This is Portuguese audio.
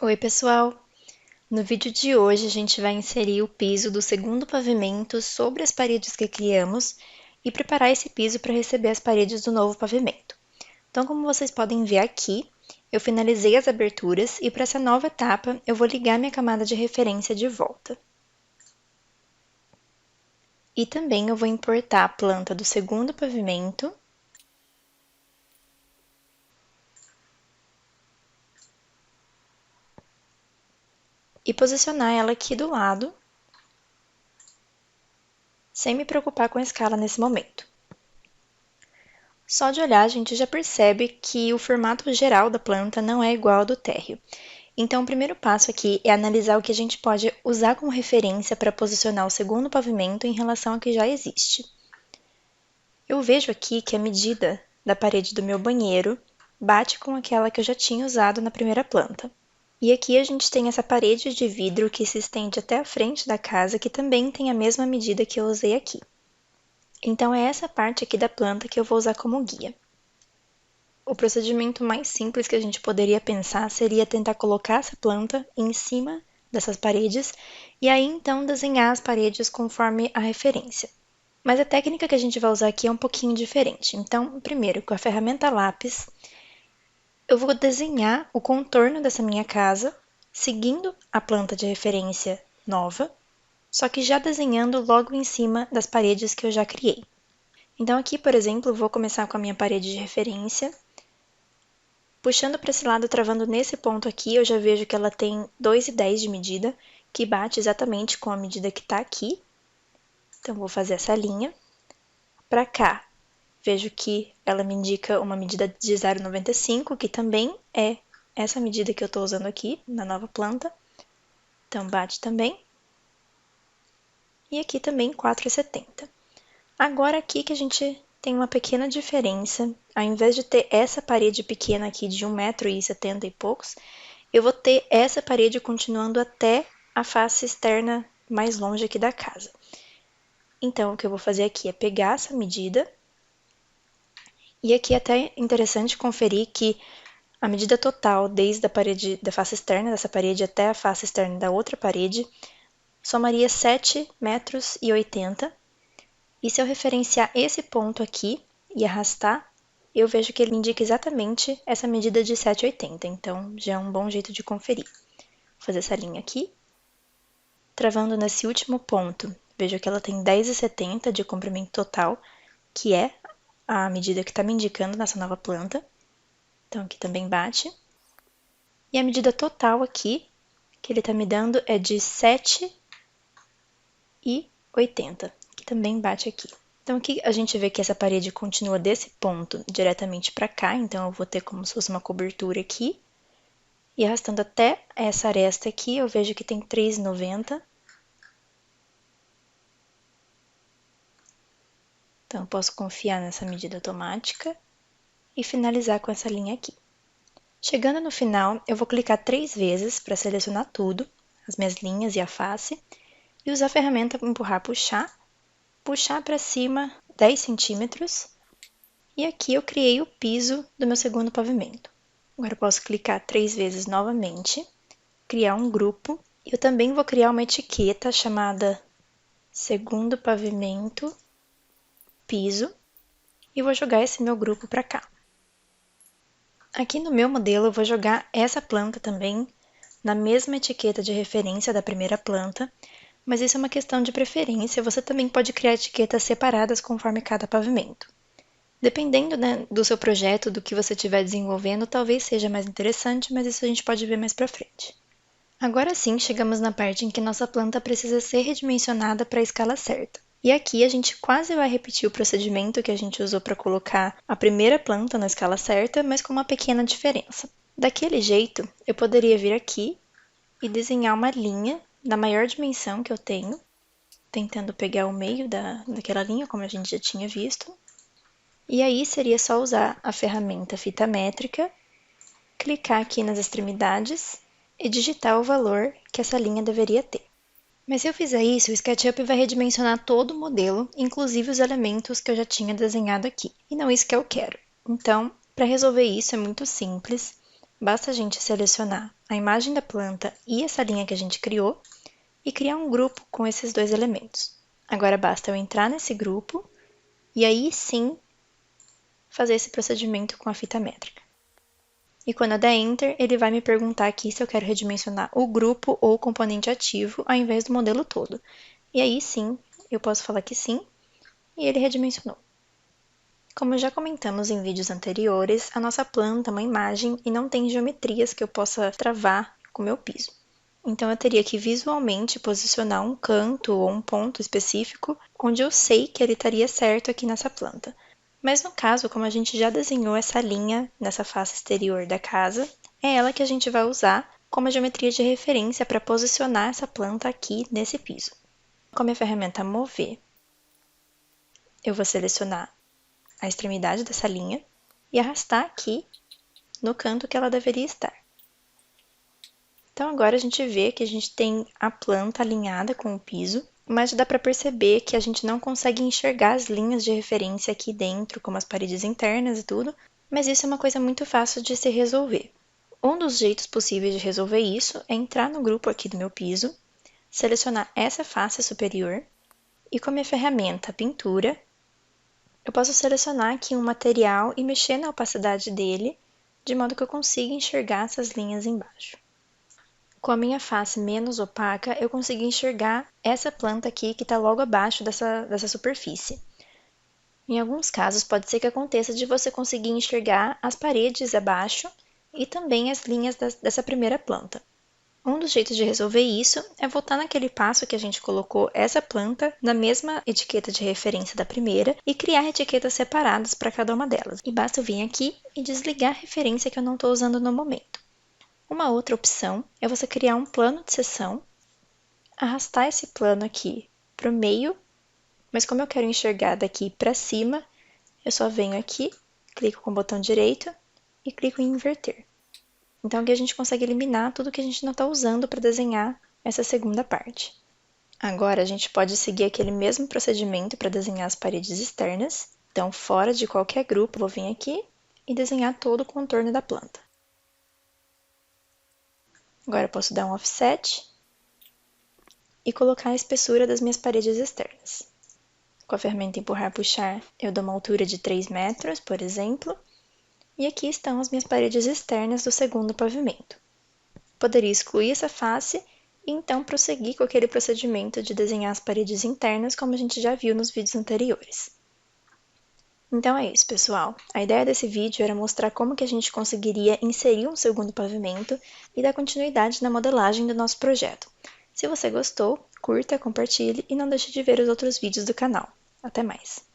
Oi, pessoal! No vídeo de hoje, a gente vai inserir o piso do segundo pavimento sobre as paredes que criamos e preparar esse piso para receber as paredes do novo pavimento. Então, como vocês podem ver aqui, eu finalizei as aberturas e para essa nova etapa, eu vou ligar minha camada de referência de volta. E também eu vou importar a planta do segundo pavimento e posicionar ela aqui do lado, sem me preocupar com a escala nesse momento. Só de olhar a gente já percebe que o formato geral da planta não é igual ao do térreo. Então, o primeiro passo aqui é analisar o que a gente pode usar como referência para posicionar o segundo pavimento em relação ao que já existe. Eu vejo aqui que a medida da parede do meu banheiro bate com aquela que eu já tinha usado na primeira planta. E aqui a gente tem essa parede de vidro que se estende até a frente da casa, que também tem a mesma medida que eu usei aqui. Então, é essa parte aqui da planta que eu vou usar como guia. O procedimento mais simples que a gente poderia pensar seria tentar colocar essa planta em cima dessas paredes e aí então desenhar as paredes conforme a referência. Mas a técnica que a gente vai usar aqui é um pouquinho diferente. Então, primeiro, com a ferramenta lápis, eu vou desenhar o contorno dessa minha casa, seguindo a planta de referência nova, só que já desenhando logo em cima das paredes que eu já criei. Então aqui, por exemplo, eu vou começar com a minha parede de referência. Puxando para esse lado, travando nesse ponto aqui, eu já vejo que ela tem 2,10 de medida, que bate exatamente com a medida que está aqui. Então, vou fazer essa linha. Para cá, vejo que ela me indica uma medida de 0,95, que também é essa medida que eu estou usando aqui na nova planta. Então, bate também. E aqui também 4,70. Agora aqui que a gente tem uma pequena diferença. Ao invés de ter essa parede pequena aqui de 1,70 m e poucos, eu vou ter essa parede continuando até a face externa mais longe aqui da casa. Então, o que eu vou fazer aqui é pegar essa medida, e aqui é até interessante conferir que a medida total, desde a parede da face externa dessa parede até a face externa da outra parede, somaria 7,80 m. E se eu referenciar esse ponto aqui e arrastar, eu vejo que ele me indica exatamente essa medida de 7,80. Então, já é um bom jeito de conferir. Vou fazer essa linha aqui. Travando nesse último ponto, vejo que ela tem 10,70 de comprimento total, que é a medida que está me indicando nessa nova planta. Então, aqui também bate. E a medida total aqui, que ele está me dando, é de 7,80, que também bate aqui. Então, aqui a gente vê que essa parede continua desse ponto diretamente para cá, então eu vou ter como se fosse uma cobertura aqui. E arrastando até essa aresta aqui, eu vejo que tem 3,90. Então, eu posso confiar nessa medida automática e finalizar com essa linha aqui. Chegando no final, eu vou clicar 3 vezes para selecionar tudo, as minhas linhas e a face, e usar a ferramenta empurrar, puxar para cima 10 centímetros, e aqui eu criei o piso do meu segundo pavimento. Agora eu posso clicar 3 vezes novamente, criar um grupo, e eu também vou criar uma etiqueta chamada segundo pavimento, piso, e vou jogar esse meu grupo para cá. Aqui no meu modelo eu vou jogar essa planta também na mesma etiqueta de referência da primeira planta, mas isso é uma questão de preferência, você também pode criar etiquetas separadas conforme cada pavimento. Dependendo, né, do seu projeto, do que você estiver desenvolvendo, talvez seja mais interessante, mas isso a gente pode ver mais para frente. Agora sim, chegamos na parte em que nossa planta precisa ser redimensionada para a escala certa. E aqui a gente quase vai repetir o procedimento que a gente usou para colocar a primeira planta na escala certa, mas com uma pequena diferença. Daquele jeito, eu poderia vir aqui e desenhar uma linha da maior dimensão que eu tenho, tentando pegar o meio daquela linha, como a gente já tinha visto. E aí seria só usar a ferramenta fita métrica, clicar aqui nas extremidades e digitar o valor que essa linha deveria ter. Mas se eu fizer isso, o SketchUp vai redimensionar todo o modelo, inclusive os elementos que eu já tinha desenhado aqui. E não isso que eu quero. Então, para resolver isso é muito simples. basta a gente selecionar a imagem da planta e essa linha que a gente criou e criar um grupo com esses dois elementos. Agora basta eu entrar nesse grupo e aí sim fazer esse procedimento com a fita métrica. E quando eu der Enter, ele vai me perguntar aqui se eu quero redimensionar o grupo ou o componente ativo ao invés do modelo todo. E aí sim, eu posso falar que sim, e ele redimensionou. Como já comentamos em vídeos anteriores, a nossa planta é uma imagem e não tem geometrias que eu possa travar com o meu piso. Então eu teria que visualmente posicionar um canto ou um ponto específico onde eu sei que ele estaria certo aqui nessa planta. Mas no caso, como a gente já desenhou essa linha nessa face exterior da casa, é ela que a gente vai usar como a geometria de referência para posicionar essa planta aqui nesse piso. Com a minha ferramenta Mover, eu vou selecionar a extremidade dessa linha e arrastar aqui no canto que ela deveria estar. Então agora a gente vê que a gente tem a planta alinhada com o piso, mas dá para perceber que a gente não consegue enxergar as linhas de referência aqui dentro, como as paredes internas e tudo, mas isso é uma coisa muito fácil de se resolver. Um dos jeitos possíveis de resolver isso é entrar no grupo aqui do meu piso, selecionar essa face superior e com a minha ferramenta Pintura, eu posso selecionar aqui um material e mexer na opacidade dele, de modo que eu consiga enxergar essas linhas embaixo. Com a minha face menos opaca, eu consigo enxergar essa planta aqui que está logo abaixo dessa superfície. Em alguns casos, pode ser que aconteça de você conseguir enxergar as paredes abaixo e também as linhas dessa primeira planta. Um dos jeitos de resolver isso é voltar naquele passo que a gente colocou essa planta na mesma etiqueta de referência da primeira e criar etiquetas separadas para cada uma delas. E basta eu vir aqui e desligar a referência que eu não estou usando no momento. Uma outra opção é você criar um plano de seção, arrastar esse plano aqui para o meio, mas como eu quero enxergar daqui para cima, eu só venho aqui, clico com o botão direito e clico em inverter. Então aqui a gente consegue eliminar tudo que a gente não está usando para desenhar essa segunda parte. Agora a gente pode seguir aquele mesmo procedimento para desenhar as paredes externas. Então fora de qualquer grupo, eu vou vir aqui e desenhar todo o contorno da planta. Agora eu posso dar um offset e colocar a espessura das minhas paredes externas. Com a ferramenta empurrar puxar, eu dou uma altura de 3 metros, por exemplo, e aqui estão as minhas paredes externas do segundo pavimento. Poderia excluir essa face e então prosseguir com aquele procedimento de desenhar as paredes internas como a gente já viu nos vídeos anteriores. Então é isso, pessoal. A ideia desse vídeo era mostrar como que a gente conseguiria inserir um segundo pavimento e dar continuidade na modelagem do nosso projeto. Se você gostou, curta, compartilhe e não deixe de ver os outros vídeos do canal. Até mais!